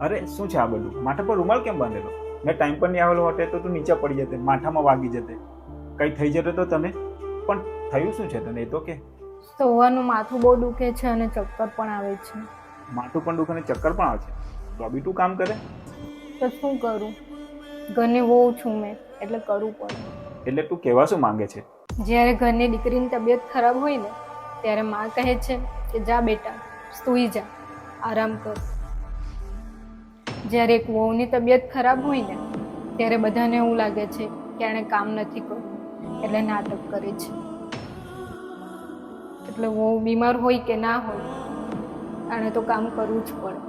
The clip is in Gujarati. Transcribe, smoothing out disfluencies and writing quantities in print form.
અરે શું છે આ બધું? માથા પર રૂમાલ કેમ બાંધેલો? મેં ટાઈમ પર નહીં આવેલો હોતે તો તું નીચે પડી જતે, માથામાં વાગી જતે, કંઈ થઈ જતો તો તને. પણ થયું શું છે તને એ તો કે? સવારનું માથું બહુ દુખે છે અને ચક્કર પણ આવે છે. માથું પણ દુખે અને ચક્કર પણ આવે છે તો બી તું કામ કરે? તો શું કરું? ઘરની વહુ છું મેં, એટલે કરવું પડે. એટલે તું કહેવા શું માંગે છે? જ્યારે ઘરની દીકરીની તબિયત ખરાબ હોય ને ત્યારે માં કહે છે કે જા બેટા સૂઈ જા, આરામ કર. જ્યારે એક વહુની તબિયત ખરાબ હોય ને ત્યારે બધાને એવું લાગે છે કે એણે કામ નથી કરવું, એટલે નાટક કરે છે. એટલે વહુ બીમાર હોય કે ના હોય, આણે તો કામ કરવું જ પડે.